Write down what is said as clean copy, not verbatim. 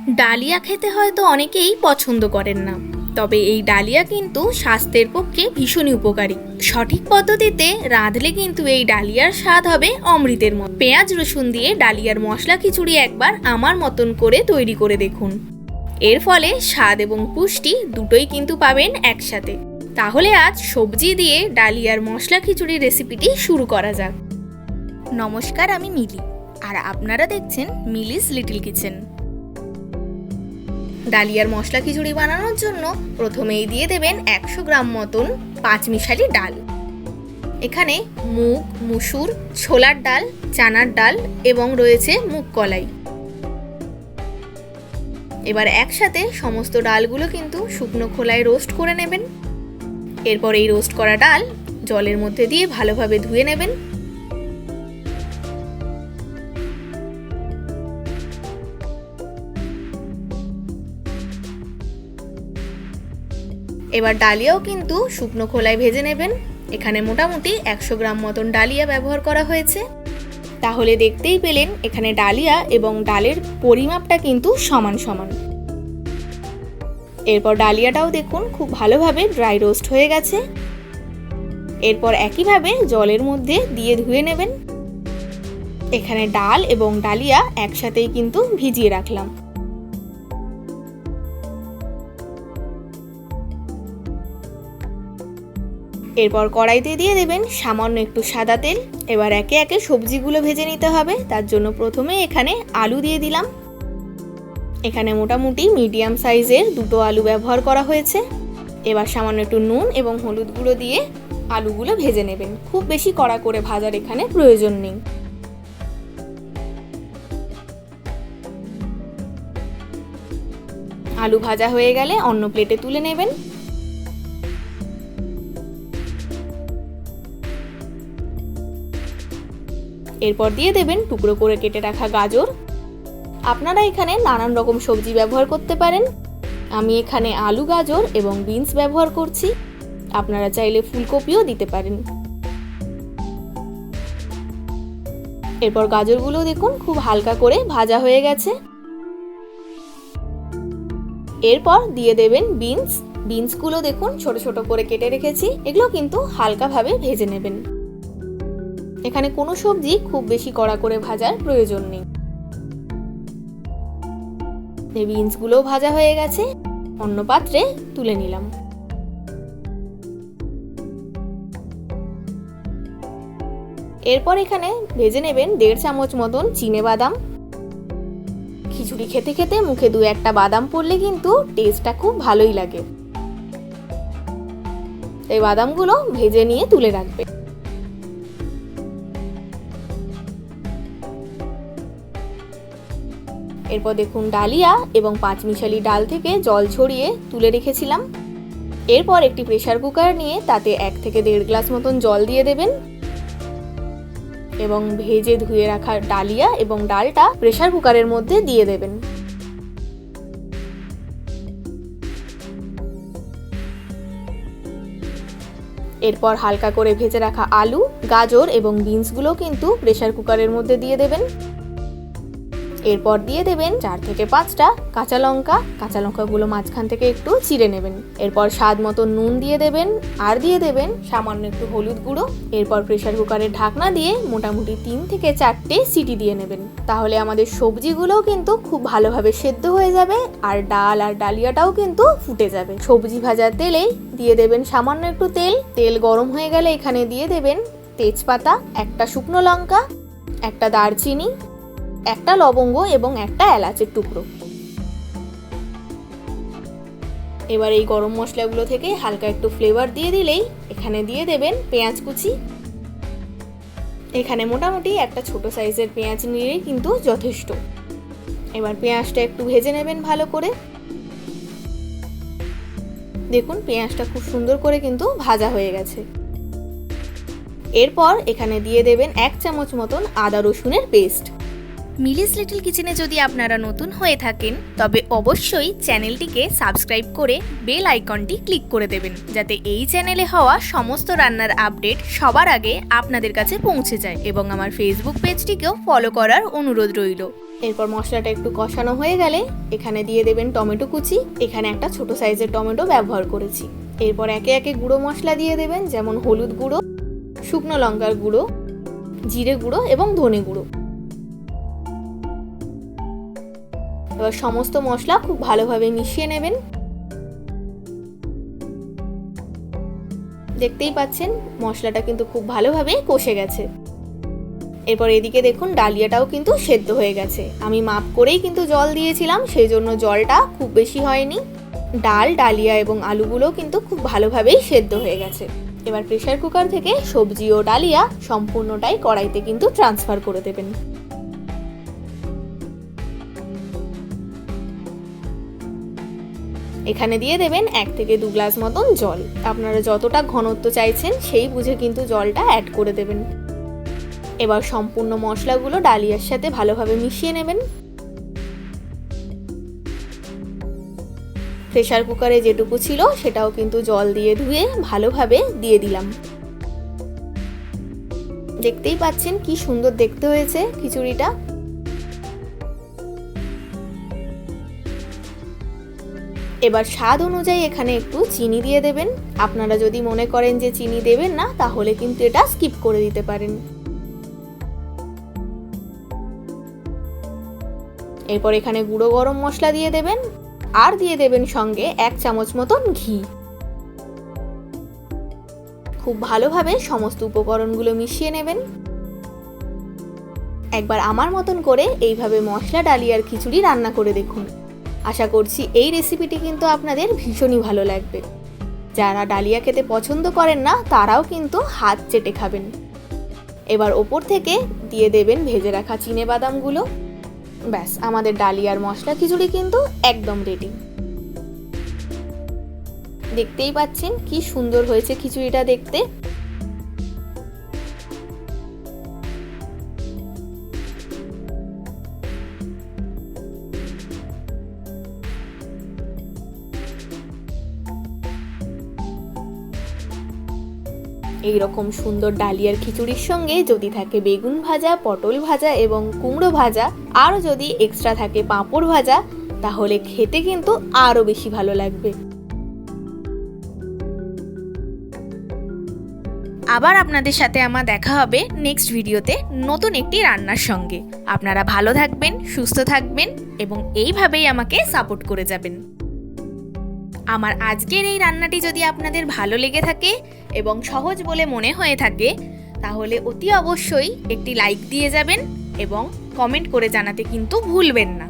Dahlia খেতে হয়তো অনেকেই পছন্দ করেন না, তবে এই ডালিয়া কিন্তু স্বাস্থ্যের পক্ষে ভীষণই উপকারী। সঠিক পদ্ধতিতে রাঁধলে কিন্তু এই ডালিয়ার স্বাদ হবে অমৃতের মতো। পেঁয়াজ রসুন দিয়ে ডালিয়ার মশলা খিচুড়ি একবার আমার মতন করে তৈরি করে দেখুন। এর ফলে স্বাদ এবং পুষ্টি দুটোই কিন্তু পাবেন একসাথে। তাহলে আজ সবজি দিয়ে ডালিয়ার মশলা খিচুড়ির রেসিপিটি শুরু করা যাক। নমস্কার, আমি মিলি, আর আপনারা দেখছেন মিলিস লিটল কিচেন। ডালিয়ার মশলা খিচুড়ি বানানোর জন্য প্রথমেই দিয়ে দেবেন 100 গ্রাম মতন পাঁচমিশালি ডাল। এখানে মুগ, মুসুর, ছোলার ডাল, চানার ডাল এবং রয়েছে মুগ কলাই। এবার একসাথে সমস্ত ডালগুলো কিন্তু শুকনো খোলায় রোস্ট করে নেবেন। এরপর এই রোস্ট করা ডাল জলের মধ্যে দিয়ে ভালোভাবে ধুয়ে নেবেন। এবার ডালিয়াও কিন্তু শুকনো খোলায় ভেজে নেবেন। এখানে মোটামুটি 100 গ্রাম মতন ডালিয়া ব্যবহার করা হয়েছে। তাহলে দেখতেই পেলেন এখানে ডালিয়া এবং ডালের পরিমাপটা কিন্তু সমান সমান। এরপর ডালিয়াটাও দেখুন খুব ভালোভাবে ড্রাই রোস্ট হয়ে গেছে। এরপর একইভাবে জলের মধ্যে দিয়ে ধুয়ে নেবেন। এখানে ডাল এবং ডালিয়া একসাথেই কিন্তু ভিজিয়ে রাখলাম। এরপর কড়াইতে দিয়ে দেবেন সামান্য একটু সাদা তেল। এবার একে একে সবজিগুলো ভেজে নিতে হবে। তার জন্য প্রথমে এখানে আলু দিয়ে দিলাম। এখানে মোটামুটি মিডিয়াম সাইজের দুটো আলু ব্যবহার করা হয়েছে। এবার সামান্য একটু নুন এবং হলুদ গুঁড়ো দিয়ে আলুগুলো ভেজে নেবেন। খুব বেশি কড়া করে ভাজার এখানে প্রয়োজন নেই। আলু ভাজা হয়ে গেলে অন্য প্লেটে তুলে নেবেন। এরপর দিয়ে দেবেন টুকরো করে কেটে রাখা গাজর। আপনারা এখানে নানান রকম সবজি ব্যবহার করতে পারেন। আমি এখানে আলু, গাজর এবং বিনস ব্যবহার করছি। আপনারা চাইলে ফুলকপিও দিতে পারেন। এরপর গাজরগুলো দেখুন খুব হালকা করে ভাজা হয়ে গেছে। এরপর দিয়ে দেবেন বিনস। বিনসগুলো দেখুন ছোট ছোট করে কেটে রেখেছি। এগুলো কিন্তু হালকাভাবে ভেজে নেবেন। এখানে কোনো সবজি খুব বেশি কড়া করে ভাজার প্রয়োজন নেই। এই বিনসগুলো ভাজা হয়ে গেছে, অন্য পাত্রে তুলে নিলাম। এরপর এখানে ভেজে নেবেন 1.5 চামচ মতন চিনেবাদাম। খিচুড়ি খেতে খেতে মুখে 2-1টা বাদাম পড়লে কিন্তু টেস্টটা খুব ভালোই লাগে। এই বাদামগুলো ভেজে নিয়ে তুলে রাখবে। এরপর দেখুন ডালিয়া এবং পাঁচমিশালি ডাল থেকে জল ছড়িয়ে তুলে রেখেছিলাম। এরপর একটি প্রেসার কুকার নিয়ে তাতে 1 থেকে 1.5 গ্লাস মতন জল দিয়ে দেবেন এবং ভেজে ধুয়ে রাখা ডালিয়া এবং ডালটা প্রেসার কুকারের মধ্যে দিয়ে দেবেন। এরপর হালকা করে ভেজে রাখা আলু, গাজর এবং বিনসগুলো কিন্তু প্রেসার কুকারের মধ্যে দিয়ে দেবেন। এরপর দিয়ে দেবেন 4 থেকে 5টা কাঁচা লঙ্কা। কাঁচা লঙ্কাগুলো মাঝখান থেকে একটু চিড়ে নেবেন। এরপর স্বাদ মতো নুন দিয়ে দেবেন আর দিয়ে দেবেন সামান্য একটু হলুদ গুঁড়ো। এরপর প্রেসার কুকারের ঢাকনা দিয়ে মোটামুটি 3 থেকে 4টে সিটি দিয়ে নেবেন। তাহলে আমাদের সবজিগুলোও কিন্তু খুব ভালোভাবে সেদ্ধ হয়ে যাবে আর ডাল আর ডালিয়াটাও কিন্তু ফুটে যাবে। সবজি ভাজার তেলে দিয়ে দেবেন সামান্য একটু তেল। তেল গরম হয়ে গেলে এখানে দিয়ে দেবেন তেজপাতা, 1টা শুকনো লঙ্কা, 1টা দারচিনি, 1টা লবঙ্গ এবং 1টা এলাচের টুকরো। এবার এই গরম মশলাগুলো থেকে হালকা একটু ফ্লেভার দিয়ে দিলেই এখানে দিয়ে দেবেন পেঁয়াজ কুচি। এখানে মোটামুটি একটা ছোট সাইজের পেঁয়াজ নিলেই কিন্তু যথেষ্ট। এবার পেঁয়াজটা একটু ভেজে নেবেন ভালো করে। দেখুন পেঁয়াজটা খুব সুন্দর করে কিন্তু ভাজা হয়ে গেছে। এরপর এখানে দিয়ে দেবেন 1 চামচ মতন আদা রসুনের পেস্ট। মিলিস লিটল কিচেনে যদি আপনারা নতুন হয়ে থাকেন তবে অবশ্যই চ্যানেলটিকে সাবস্ক্রাইব করে বেল আইকনটি ক্লিক করে দেবেন, যাতে এই চ্যানেলে হওয়া সমস্ত রান্নার আপডেট সবার আগে আপনাদের কাছে পৌঁছে যায়। এবং আমার ফেসবুক পেজটিকেও ফলো করার অনুরোধ রইল। এরপর মশলাটা একটু কষানো হয়ে গেলে এখানে দিয়ে দেবেন টমেটো কুচি। এখানে একটা ছোট সাইজের টমেটো ব্যবহার করেছি। এরপর একে একে গুঁড়ো মশলা দিয়ে দেবেন, যেমন হলুদ গুঁড়ো, শুকনো লঙ্কার গুঁড়ো, জিরে গুঁড়ো এবং ধনে গুঁড়ো। এবার সমস্ত মশলা খুব ভালোভাবে মিশিয়ে নেবেন। দেখতেই পাচ্ছেন মশলাটা কিন্তু খুব ভালোভাবে কষে গেছে। এরপর এদিকে দেখুন ডালিয়াটাও কিন্তু সেদ্ধ হয়ে গেছে। আমি মাপ করেই কিন্তু জল দিয়েছিলাম, সেই জন্য জলটা খুব বেশি হয়নি। ডাল, ডালিয়া এবং আলুগুলো কিন্তু খুব ভালোভাবেই সেদ্ধ হয়ে গেছে। এবার প্রেসার কুকার থেকে সবজি ও ডালিয়া সম্পূর্ণটাই কড়াইতে কিন্তু ট্রান্সফার করে দেবেন। এখানে দিয়ে দেবেন 1 থেকে 2 গ্লাস মতন জল। আপনারা যতটা ঘনত্ব চাইছেন সেই বুঝে কিন্তু জলটা অ্যাড করে দেবেন। এবার সম্পূর্ণ মশলাগুলো ডালিয়ার সাথে ভালোভাবে মিশিয়ে নেবেন। প্রেসার কুকারে যেটুকু ছিল সেটাও কিন্তু জল দিয়ে ধুয়ে ভালোভাবে দিয়ে দিলাম। দেখতেই পাচ্ছেন কি সুন্দর দেখতে হয়েছে খিচুড়িটা। এবার স্বাদ অনুযায়ী এখানে একটু চিনি দিয়ে দেবেন। আপনারা যদি মনে করেন যে চিনি দেবেন না, তাহলে কিন্তু এটা স্কিপ করে দিতে পারেন। এরপর এখানে গুঁড়ো গরম মশলা দিয়ে দেবেন আর দিয়ে দেবেন সঙ্গে 1 চামচ মতন ঘি। খুব ভালোভাবে সমস্ত উপকরণগুলো মিশিয়ে নেবেন। একবার আমার মতন করে এইভাবে মশলা ডালিয়ার খিচুড়ি রান্না করে দেখুন। আশা করছি এই রেসিপিটি কিন্তু আপনাদের ভীষণই ভালো লাগবে। যারা ডালিয়া খেতে পছন্দ করেন না তারাও কিন্তু হাত চেটে খাবেন। এবার ওপর থেকে দিয়ে দেবেন ভেজে রাখা চিনেবাদামগুলো। ব্যাস, আমাদের ডালিয়ার মশলা খিচুড়ি কিন্তু একদম রেডি। দেখতেই পাচ্ছেন কি সুন্দর হয়েছে খিচুড়িটা দেখতে। এইরকম সুন্দর ডালিয়ার খিচুড়ির সঙ্গে যদি থাকে বেগুন ভাজা, পটল ভাজা এবং কুমড়ো ভাজা, আর যদি এক্সট্রা থাকে পাঁপড় ভাজা, তাহলে খেতে কিন্তু আরো বেশি ভালো লাগবে। আবার আপনাদের সাথে আমার দেখা হবে নেক্সট ভিডিওতে নতুন একটি রান্নার সঙ্গে। আপনারা ভালো থাকবেন, সুস্থ থাকবেন এবং এইভাবেই আমাকে সাপোর্ট করে যাবেন। আমার আজকের এই রান্নাটি যদি আপনাদের ভালো লেগে থাকে এবং সহজ বলে মনে হয়ে থাকে, তাহলে অতি অবশ্যই একটি লাইক দিয়ে যাবেন এবং কমেন্ট করে জানাতে কিন্তু ভুলবেন না।